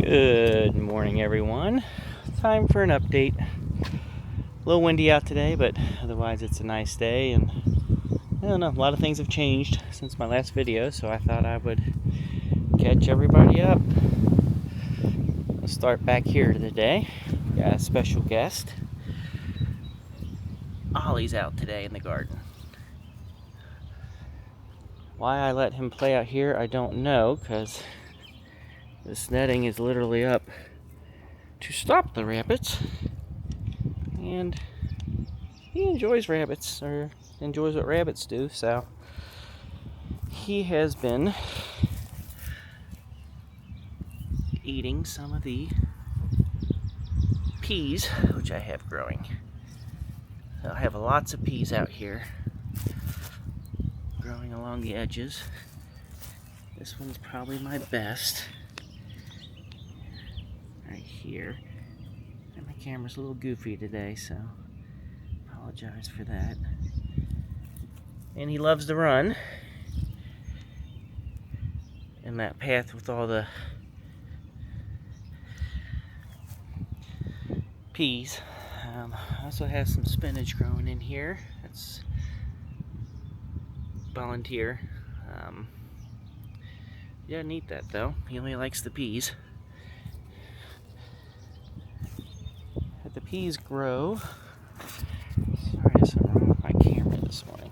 Good morning, everyone. Time for an update. A little windy out today, but otherwise it's a nice day, and I don't know, a lot of things have changed since my last video, so I thought I would catch everybody up. Let's start back here today. Got a special guest. Ollie's out today in the garden. Why I let him play out here, I don't know, because this netting is literally up to stop the rabbits, and he enjoys rabbits, or enjoys what rabbits do, so he has been eating some of the peas which I have growing. So I have lots of peas out here growing along the edges. This one's probably my best. Right here. And my camera's a little goofy today, so apologize for that. And he loves to run in that path with all the peas. I also have some spinach growing in here. That's volunteer. He doesn't eat that though. He only likes the peas. But the peas grow. Sorry, there's something wrong with my camera this morning.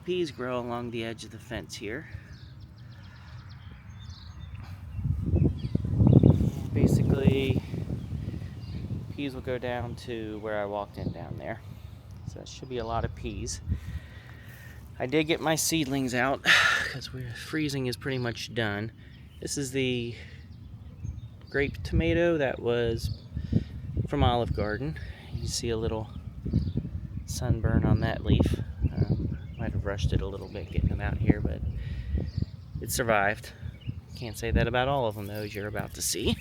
Peas grow along the edge of the fence here. And basically, peas will go down to where I walked in down there. So that should be a lot of peas. I did get my seedlings out because freezing is pretty much done. This is the grape tomato that was from Olive Garden. You see a little sunburn on that leaf. Might have rushed it a little bit getting them out here, but it survived. Can't say that about all of them though, as you're about to see.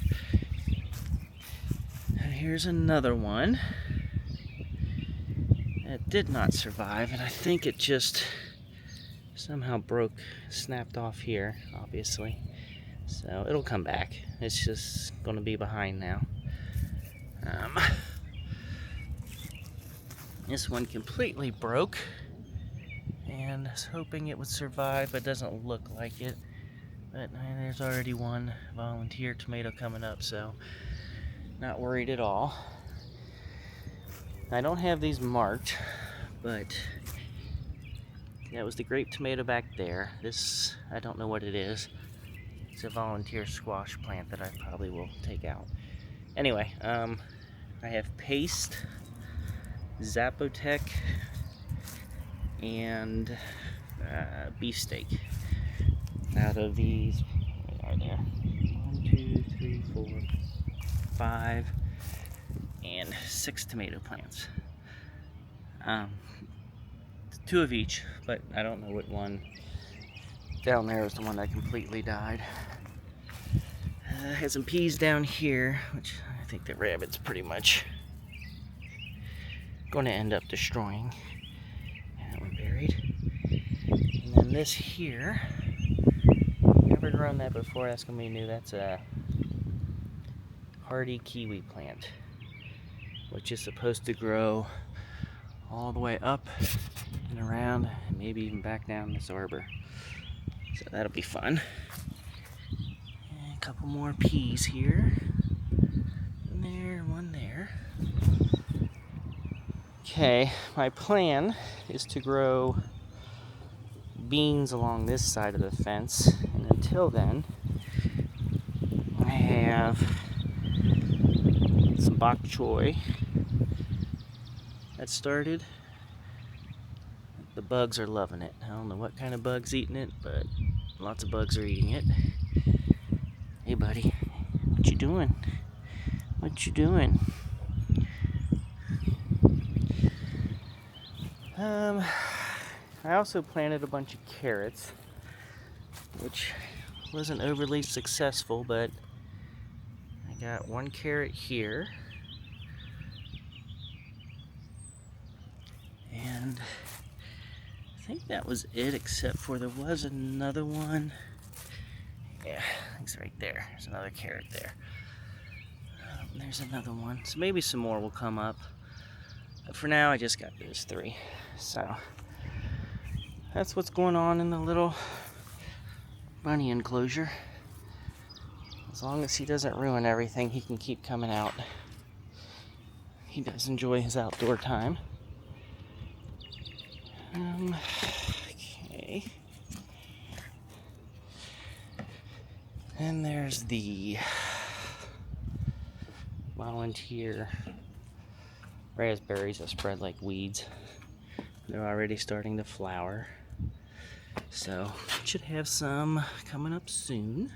Here's another one that did not survive, and I think it just somehow snapped off here, obviously. So it'll come back. It's just going to be behind now. This one completely broke, and I was hoping it would survive, but it doesn't look like it. But there's already one volunteer tomato coming up, so not worried at all. I don't have these marked, but that was the grape tomato back there. This, I don't know what it is. It's a volunteer squash plant that I probably will take out. Anyway, I have paste, Zapotec, and beefsteak. Out of these, what are there? 1, 2, 3, 4, 5, and 6 tomato plants. 2 of each, but I don't know what one down there is the one that completely died. I had some peas down here, which I think the rabbit's pretty much going to end up destroying. And that one buried. And then this here, never grown that before, that's going to be new. That's a hardy kiwi plant, which is supposed to grow all the way up and around, and maybe even back down this arbor. So that'll be fun. And a couple more peas here. One there, one there. Okay, my plan is to grow beans along this side of the fence, and until then, I have some bok choy that started. The bugs are loving it. I don't know what kind of bug's eating it, but lots of bugs are eating it. Hey buddy, what you doing? What you doing? I also planted a bunch of carrots, which wasn't overly successful, but I got 1 carrot here. And I think that was it, except for there was another one. Yeah, It's right there. There's another carrot there. There's another one. So maybe some more will come up. But for now, I just got those 3. So that's what's going on in the little bunny enclosure. As long as he doesn't ruin everything, he can keep coming out. He does enjoy his outdoor time. Okay. And there's the volunteer raspberries that spread like weeds. They're already starting to flower. So, should have some coming up soon.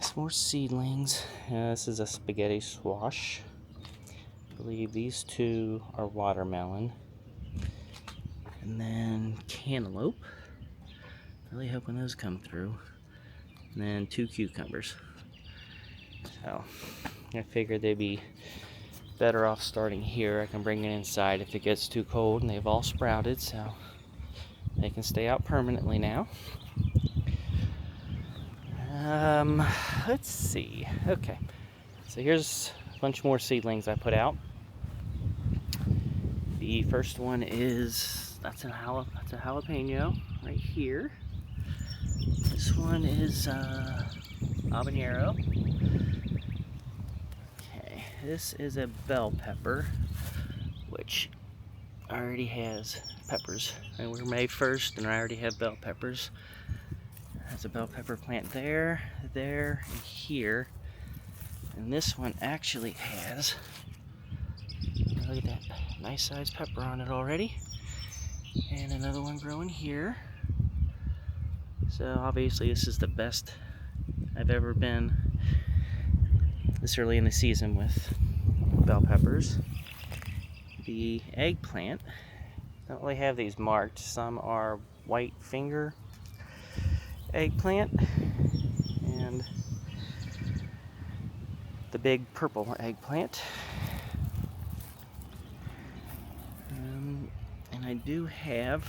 Some more seedlings. This is a spaghetti squash. I believe these 2 are watermelon. And then cantaloupe. Really hoping those come through. And then 2 cucumbers. So, I figured they'd be better off starting here. I can bring it inside if it gets too cold, and they've all sprouted, so they can stay out permanently now. Let's see. Okay, so here's a bunch more seedlings I put out. The first one is, that's a jalapeno right here. This one is habanero. Okay, this is a bell pepper, which already has peppers. And we're May 1st, and I already have bell peppers. There's a bell pepper plant there, and here. And this one actually has, look at that, nice sized pepper on it already. And another one growing here. So obviously this is the best I've ever been this early in the season with bell peppers. The eggplant, don't really have these marked. Some are white finger eggplant and the big purple eggplant. And I do have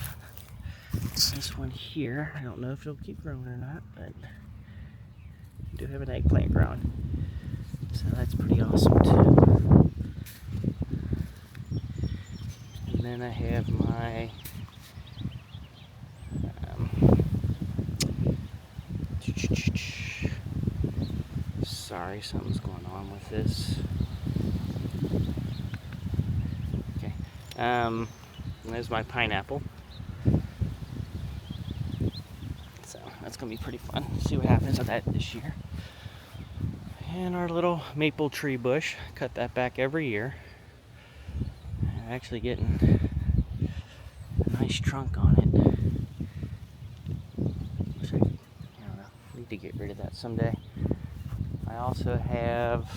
this one here. I don't know if it'll keep growing or not, but I do have an eggplant growing. So that's pretty awesome too. And then I have my sorry, something's going on with this. Okay. There's my pineapple. So that's gonna be pretty fun. See what happens with that this year. And our little maple tree bush, cut that back every year. Actually getting a nice trunk on it. Wish I don't know, need to get rid of that someday. I also have,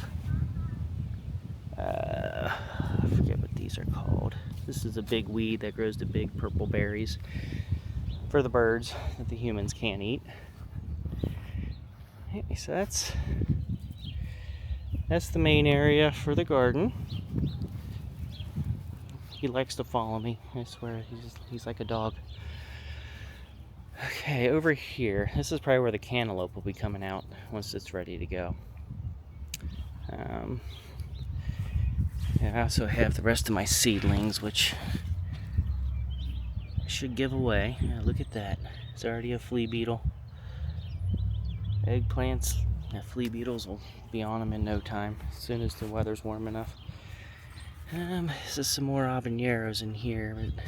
I forget what these are called. This is a big weed that grows the big purple berries for the birds that the humans can't eat. Okay, so that's the main area for the garden. He likes to follow me, I swear, he's like a dog. Okay, over here, this is probably where the cantaloupe will be coming out once it's ready to go. And I also have the rest of my seedlings, which I should give away. Yeah, look at that. It's already a flea beetle. Eggplants, flea beetles will be on them in no time, as soon as the weather's warm enough. This is some more habaneros in here, but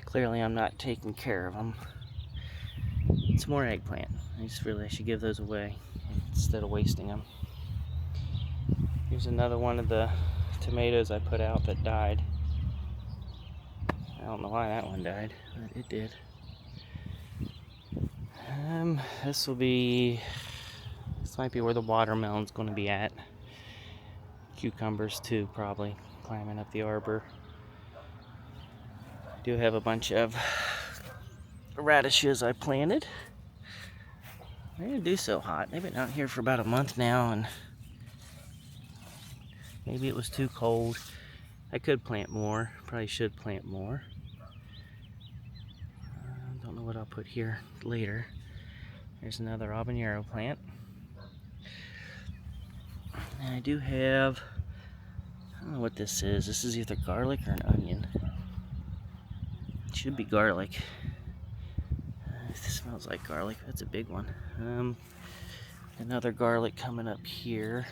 clearly I'm not taking care of them. It's more eggplant. I just feel I should give those away instead of wasting them. Here's another one of the tomatoes I put out that died. I don't know why that one died, but it did. This might be where the watermelon's going to be at. Cucumbers too, probably climbing up the arbor. I do have a bunch of radishes I planted. They didn't do so hot. They've been out here for about a month now, and maybe it was too cold. I could plant more. Probably should plant more. Don't know what I'll put here later. There's another habanero plant. And I do have, I don't know what this is. This is either garlic or an onion. It should be garlic. It smells like garlic. That's a big one. Another garlic coming up here.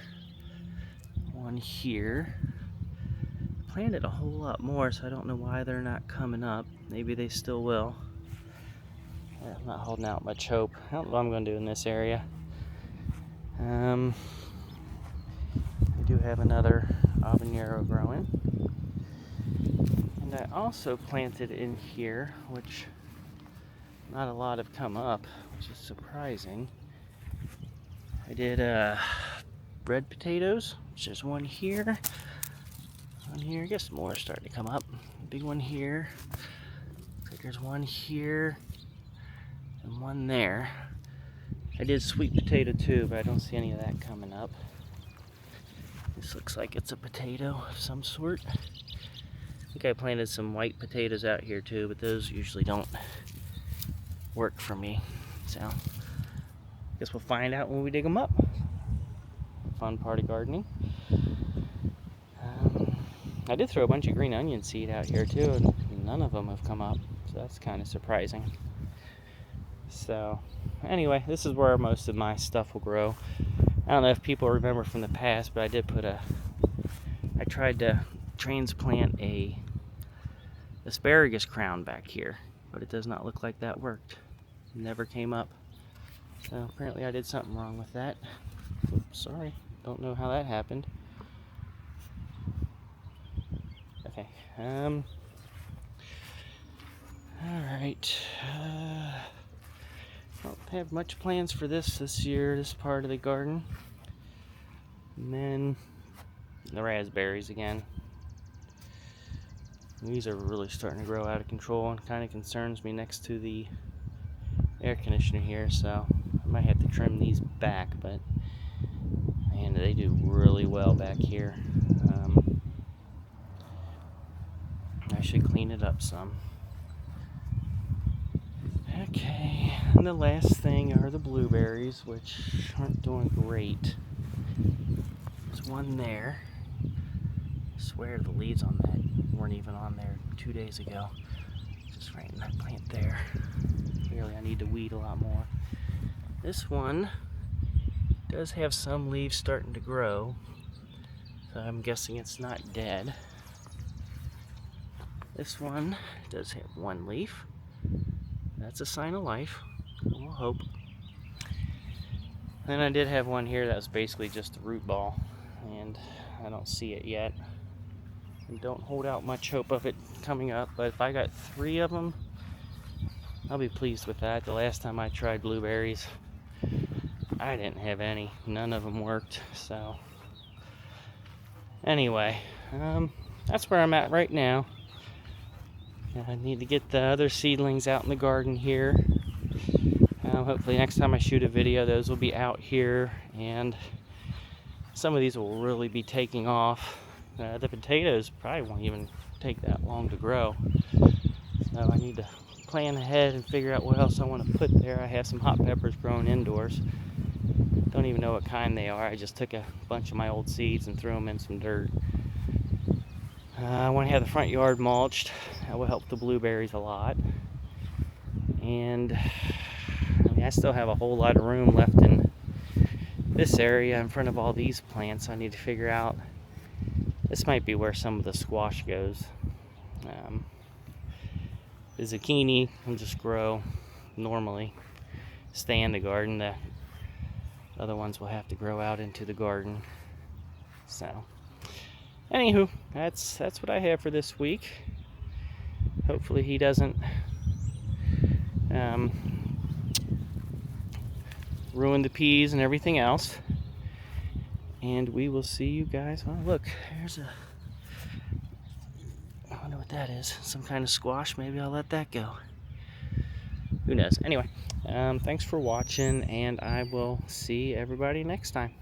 One here. Planted a whole lot more, so I don't know why they're not coming up. Maybe they still will. I'm not holding out much hope. I don't know what I'm going to do in this area. I do have another habanero growing. And I also planted in here, which not a lot have come up, which is surprising. I did red potatoes, which there's one here. One here, I guess more are starting to come up. Big one here. Looks like there's one here and one there. I did sweet potato too, but I don't see any of that coming up. This looks like it's a potato of some sort. I think I planted some white potatoes out here too, but those usually don't work for me. So, I guess we'll find out when we dig them up. Fun part of gardening. I did throw a bunch of green onion seed out here too, and none of them have come up, so that's kind of surprising. So, anyway, this is where most of my stuff will grow. I don't know if people remember from the past, but I tried to transplant a asparagus crown back here, but it does not look like that worked. It never came up. So apparently I did something wrong with that. Oops, sorry, don't know how that happened. Okay, alright. Don't have much plans for this year, this part of the garden. And then the raspberries again. These are really starting to grow out of control and kind of concerns me next to the air conditioner here, so I might have to trim these back, but man, they do really well back here. I should clean it up some. Okay, and the last thing are the blueberries, which aren't doing great. There's one there. I swear the leaves on that weren't even on there 2 days ago. Just right in that plant there. Clearly I need to weed a lot more. This one does have some leaves starting to grow, so I'm guessing it's not dead. This one does have one leaf. That's a sign of life. We'll hope. Then I did have one here that was basically just a root ball, and I don't see it yet. And don't hold out much hope of it coming up, but if I got 3 of them, I'll be pleased with that. The last time I tried blueberries, I didn't have any. None of them worked, so anyway, that's where I'm at right now. I need to get the other seedlings out in the garden here. Hopefully next time I shoot a video, those will be out here, and some of these will really be taking off. The potatoes probably won't even take that long to grow, so I need to plan ahead and figure out what else I want to put there. I have some hot peppers growing indoors. Don't even know what kind they are. I just took a bunch of my old seeds and threw them in some dirt. I want to have the front yard mulched. That will help the blueberries a lot. And I still have a whole lot of room left in this area in front of all these plants. I need to figure out, this might be where some of the squash goes. The zucchini will just grow normally, stay in the garden. The other ones will have to grow out into the garden. So anywho, that's what I have for this week. Hopefully he doesn't ruin the peas and everything else. And we will see you guys. Oh, look, there's a, I wonder what that is. Some kind of squash. Maybe I'll let that go. Who knows? Anyway, thanks for watching, and I will see everybody next time.